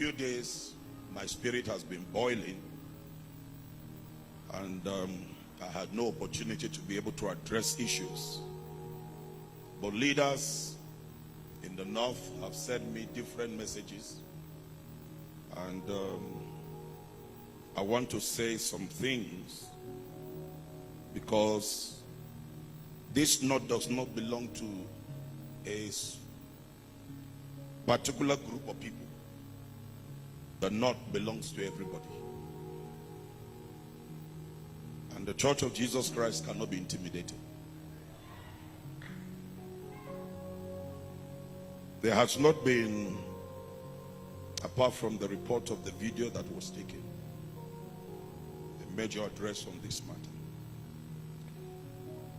few days, my spirit has been boiling, and I had no opportunity to be able to address issues. But leaders in the north have sent me different messages, and I want to say some things, because this north does not belong to a particular group of people. The north belongs to everybody. And the Church of Jesus Christ cannot be intimidated. There has not been, apart from the report of the video that was taken, a major address on this matter.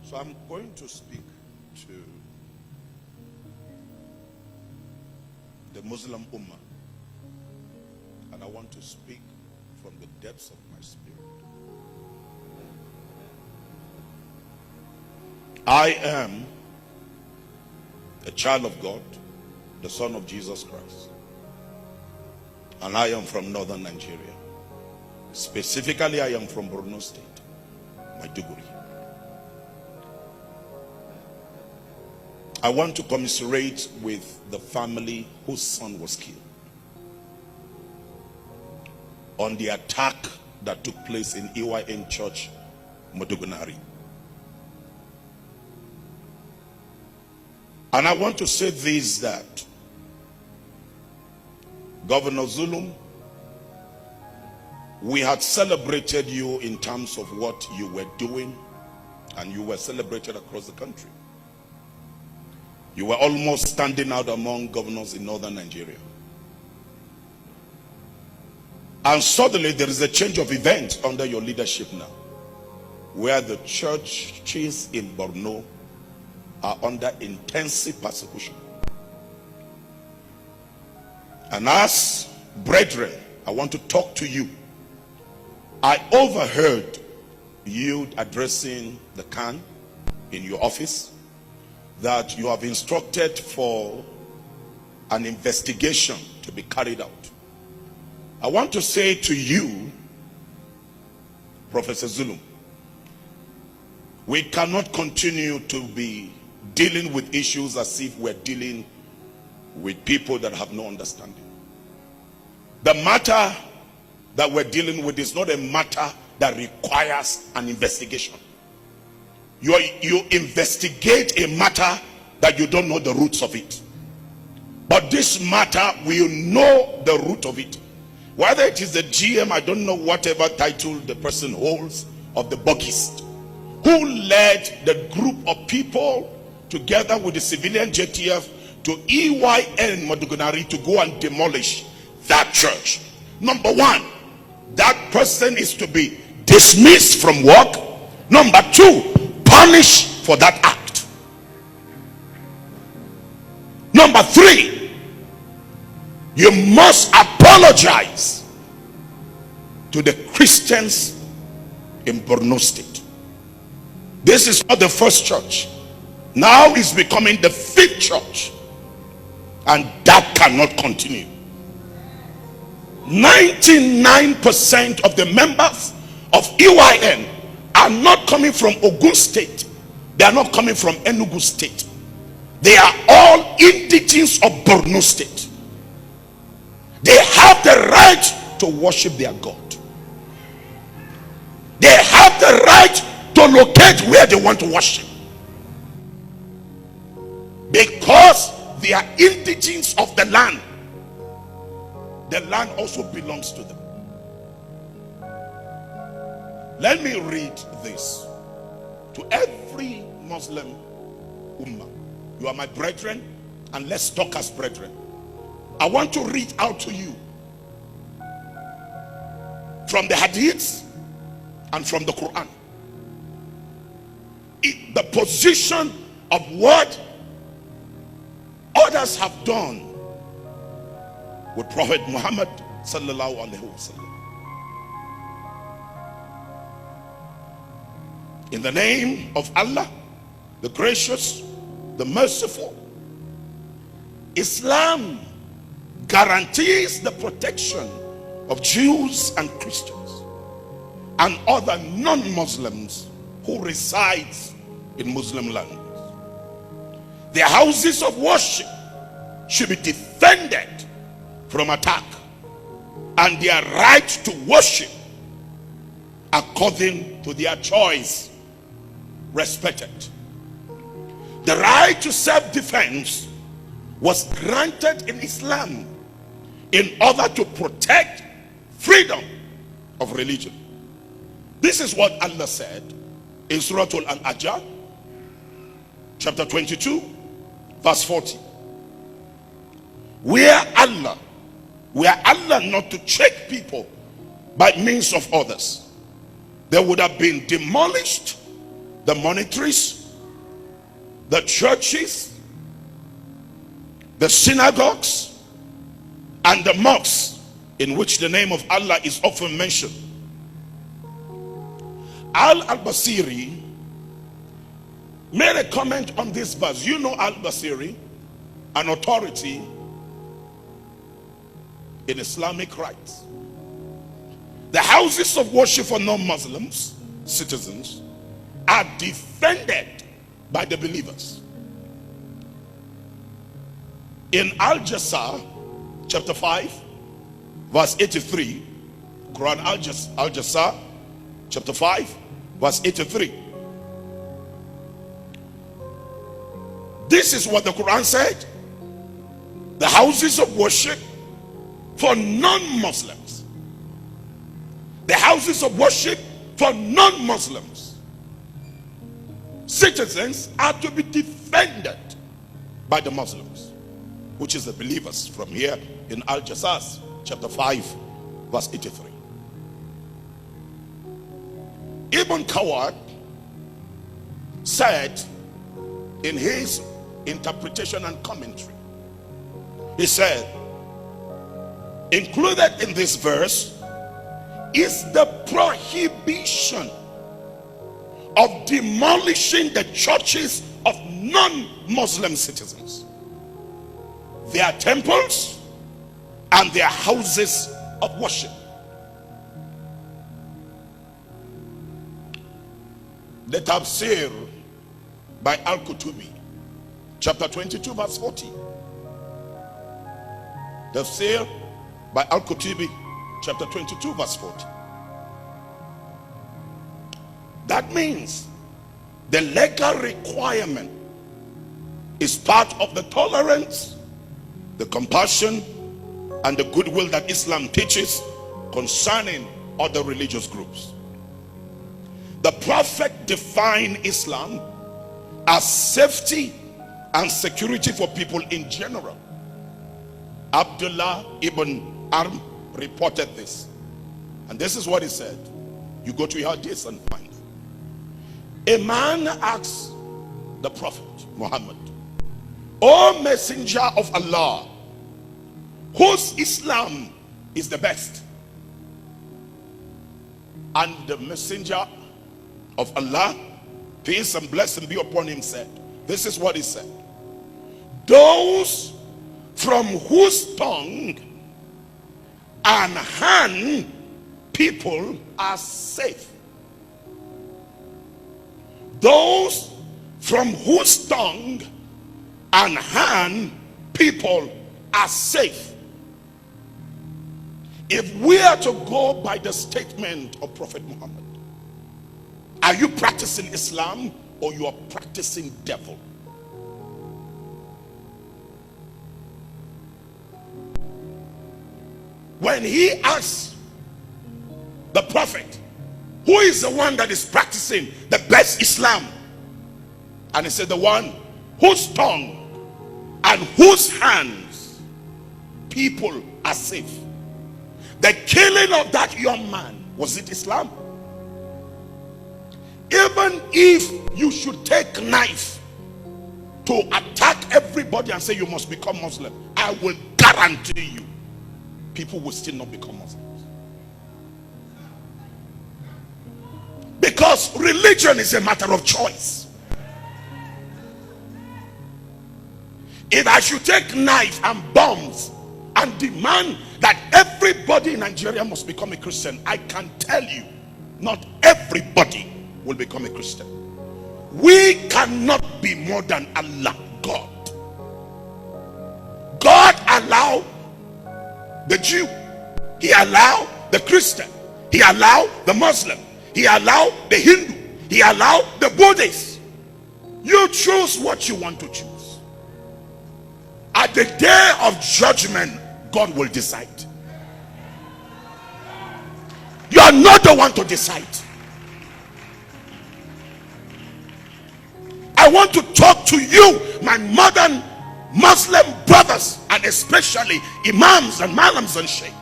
So I'm going to speak to the Muslim Ummah, and I want to speak from the depths of my spirit. I am a child of God, the son of Jesus Christ, and I am from northern Nigeria. Specifically, I am from Borno State, Maiduguri. I want to commiserate with the family whose son was killed on the attack that took place in EYN Church, Maiduguri. And I want to say this, that Governor Zulum, we had celebrated you in terms of what you were doing, and you were celebrated across the country. You were almost standing out among governors in northern Nigeria. And suddenly there is a change of events under your leadership now, where the churches in Borno are under intensive persecution. And as brethren, I want to talk to you. I overheard you addressing the Khan in your office, that you have instructed for an investigation to be carried out. I want to say to you, Professor Zulum, we cannot continue to be dealing with issues as if we're dealing with people that have no understanding. The matter that we're dealing with is not a matter that requires an investigation. You investigate a matter that you don't know the roots of it. But this matter, we know the root of it. Whether it is the GM, I don't know whatever title the person holds, of the Bugist, who led the group of people together with the civilian JTF to EYN Maiduguri to go and demolish that church. Number one, that person is to be dismissed from work. Number two, punished for that act. Number three, you must apologize to the Christians in Borno State. This is not the first church. Now it's becoming the fifth church, and that cannot continue. 99% of the members of EYN are not coming from Ogun State. They are not coming from Enugu State. They are all indigenes of Borno State. They have the right to worship their God. They have the right to locate where they want to worship, because they are indigenes of the land. The land also belongs to them. Let me read this to every Muslim Ummah. You are my brethren, and let's talk as brethren. I want to read out to you from the Hadiths and from the Quran the position of what others have done with Prophet Muhammad sallallahu alaihi wasallam. In the name of Allah, the gracious, the merciful, Islam guarantees the protection of Jews and Christians and other non-Muslims who resides in Muslim lands. Their houses of worship should be defended from attack and their right to worship according to their choice respected. The right to self-defense was granted in Islam in order to protect freedom of religion. This is what Allah said in Surah Al-Ajjah, chapter 22, verse 40. Were Allah not to check people by means of others, there would have been demolished the monasteries, the churches, the synagogues, and the mosques in which the name of Allah is often mentioned. Al-Basiri made a comment on this verse. You know Al-Basiri, an authority in Islamic rights. The houses of worship for non-Muslims citizens are defended by the believers. In Al-Jasa, chapter 5, verse 83, Quran Al-Jasa, chapter 5, verse 83. This is what the Quran said: the houses of worship for non-Muslims, the houses of worship for non-Muslims citizens are to be defended by the Muslims, which is the believers, from here in Al-Jasas chapter 5 verse 83. Ibn Kawad said in his interpretation and commentary, he said, included in this verse is the prohibition of demolishing the churches of non-Muslim citizens, their temples and their houses of worship. The Tafsir by Al-Qutubi, chapter 22 verse 40. Tafsir by Al-Qutubi, chapter 22 verse 40. That means the legal requirement is part of the tolerance, the compassion, and the goodwill that Islam teaches concerning other religious groups. The Prophet defined Islam as safety and security for people in general. Abdullah ibn Arm reported this, and this is what he said. You go to Hadith and find. A man asked the Prophet Muhammad, "O Messenger of Allah, whose Islam is the best?" And the Messenger of Allah, peace and blessing be upon him, said, this is what he said: those from whose tongue and hand people are safe. Those from whose tongue and hand people are safe. If we are to go by the statement of Prophet Muhammad, are you practicing Islam or you are practicing devil? When he asked the Prophet, who is the one that is practicing the best Islam? And he said, the one whose tongue and whose hands people are safe. The killing of that young man, was it Islam? Even if you should take knife to attack everybody and say you must become Muslim, I will guarantee you people will still not become Muslims. Because religion is a matter of choice. If I should take knife and bombs and demand that everybody in Nigeria must become a Christian, I can tell you, not everybody will become a Christian. We cannot be more than Allah, God. God allowed the Jew, he allowed the Christian, he allowed the Muslim, he allowed the Hindu, he allowed the Buddhist. You choose what you want to choose. At the day of judgment, God will decide. You are not the one to decide. I want to talk to you, my modern Muslim brothers, and especially imams and malams and sheikh.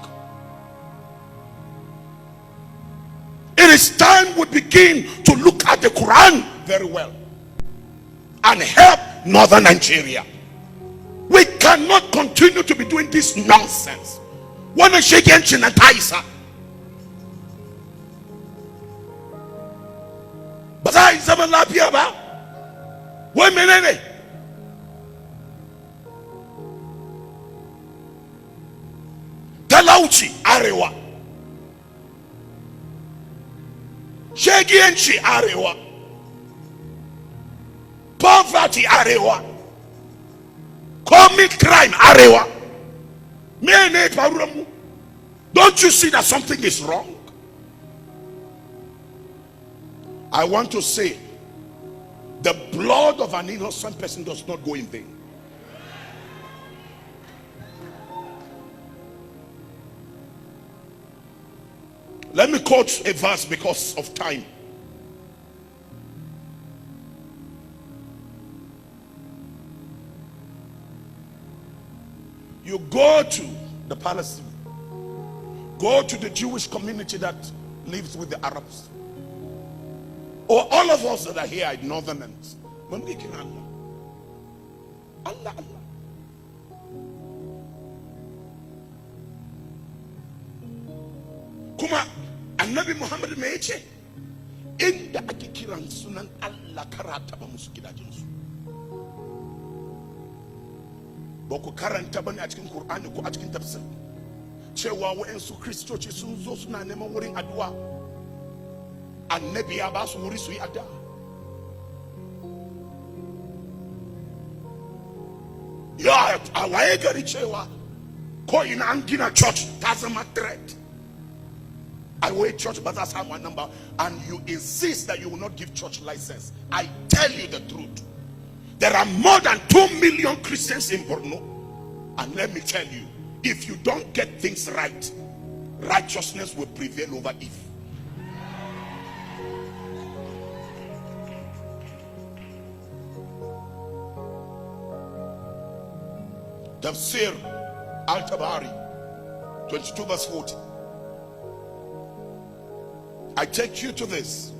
It is time we begin to look at the Quran very well and help northern Nigeria. We cannot continue to be doing this nonsense. When a sheikh and Taisa, but I zaman lafiya ba, wai menene? Talauci arewa, shegiyanci arewa, poverty arewa, commit crime arewa. Mene faruwa? Don't you see that something is wrong? I want to say, the blood of an innocent person does not go in vain. Let me quote a verse because of time. You go to the Palestine, go to the Jewish community that lives with the Arabs, or all of us that are here at Northerners. Allah, Allah, Allah. Kuma Annabi Muhammad me yace inda ake kiran sunan Allah karata ba musu gidajen su. Ba ku karanta bane a cikin Qur'ani ko a cikin tafsir cewa wa'ansu Kristoci sun zo suna neman wurin addu'a, Annabi ya ba su wuri su yi addu'a. Ya a waye gari cewa ko ina an gina church ta zama threat. I wait church, but that's how my number, and you insist that you will not give church license. I tell you the truth. There are more than 2 million Christians in Borno, and let me tell you, if you don't get things right, righteousness will prevail over evil. Tafsir Al-Tabari 22 verse 40. I take you to this.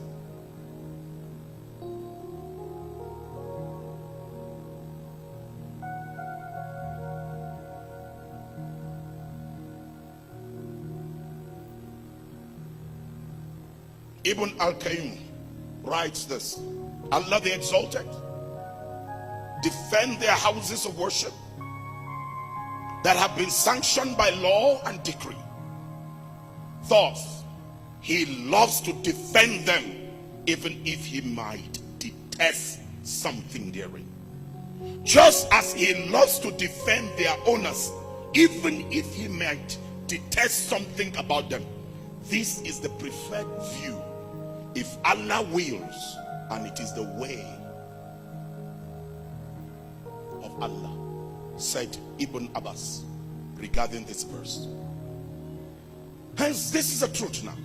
Ibn al-Qayyim writes this: Allah the Exalted defend their houses of worship that have been sanctioned by law and decree. Thus, he loves to defend them even if he might detest something therein. Just as he loves to defend their owners even if he might detest something about them. This is the preferred view if Allah wills, and it is the way of Allah, said Ibn Abbas regarding this verse. Hence, this is the truth now.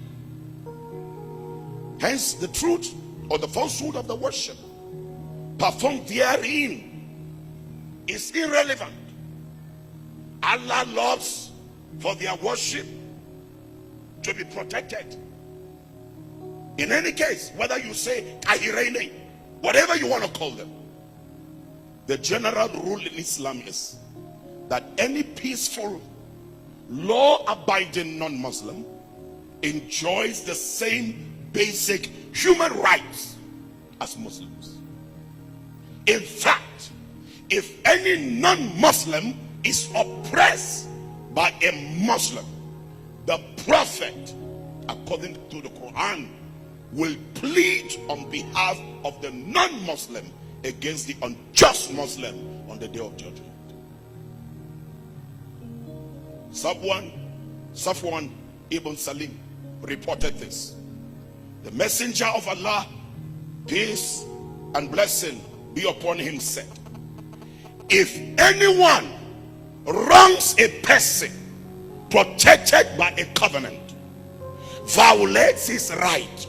Hence, the truth or the falsehood of the worship performed therein is irrelevant. Allah loves for their worship to be protected. In any case, whether you say Tahirene, whatever you want to call them, the general rule in Islam is that any peaceful, law-abiding non-Muslim enjoys the same basic human rights as Muslims. In fact, if any non-Muslim is oppressed by a Muslim, the prophet, according to the Quran, will plead on behalf of the non-Muslim against the unjust Muslim on the day of judgment. Safwan ibn Salim reported this. The messenger of Allah, peace and blessing be upon him, said, if anyone wrongs a person protected by a covenant, violates his right,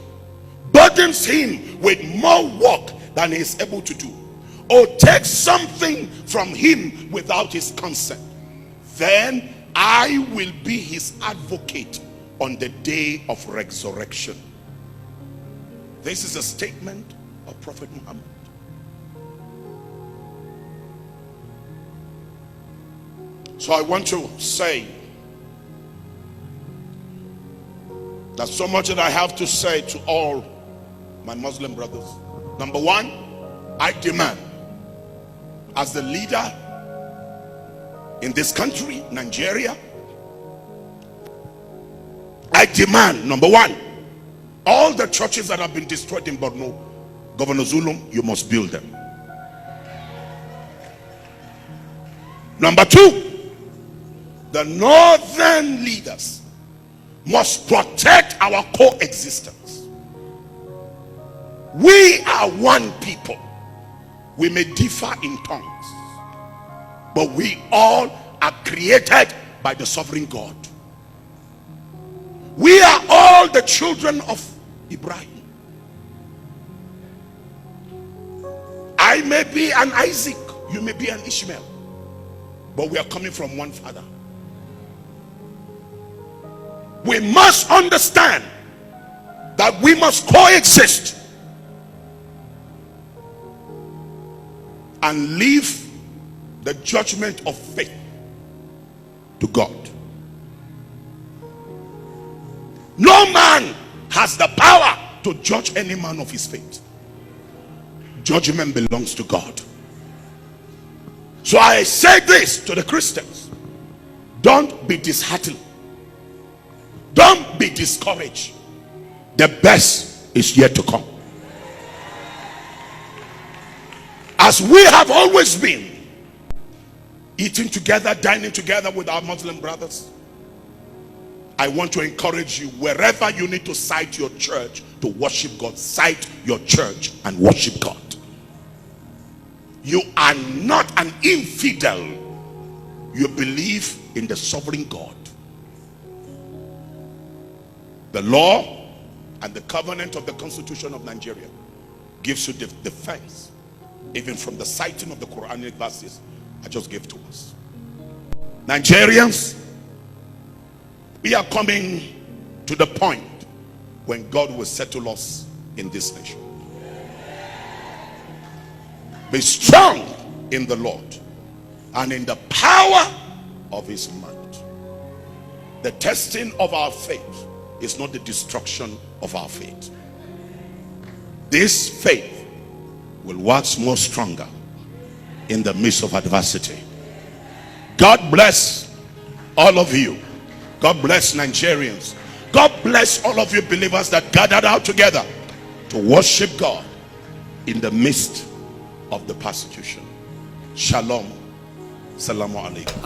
burdens him with more work than he is able to do, or takes something from him without his consent, then I will be his advocate on the day of resurrection. This is a statement of Prophet Muhammad. So I want to say that so much that I have to say to all my Muslim brothers. Number one, I demand, as the leader in this country, Nigeria, I demand, number one, all the churches that have been destroyed in Borno, Governor Zulum, you must build them. Number two, the northern leaders must protect our coexistence. We are one people. We may differ in tongues, but we all are created by the sovereign God. We are all the children of Ibrahim. I may be an Isaac, you may be an Ishmael, but we are coming from one father. We must understand that we must coexist and leave the judgment of faith to God. No man has the power to judge any man of his faith. Judgment belongs to God. So I say this to the Christians: don't be disheartened, don't be discouraged. The best is yet to come. As we have always been, eating together, dining together with our Muslim brothers, I want to encourage you, wherever you need to cite your church to worship God, cite your church and worship God. You are not an infidel. You believe in the sovereign God. The law and the covenant of the Constitution of Nigeria gives you the defense, even from the citing of the Quranic verses I just gave to us. Nigerians, we are coming to the point when God will settle us in this nation. Be strong in the Lord and in the power of his might. The testing of our faith is not the destruction of our faith. This faith will wax more stronger in the midst of adversity. God bless all of you. God bless Nigerians. God bless all of you believers that gathered out together to worship God in the midst of the persecution. Shalom. Salamu alaikum.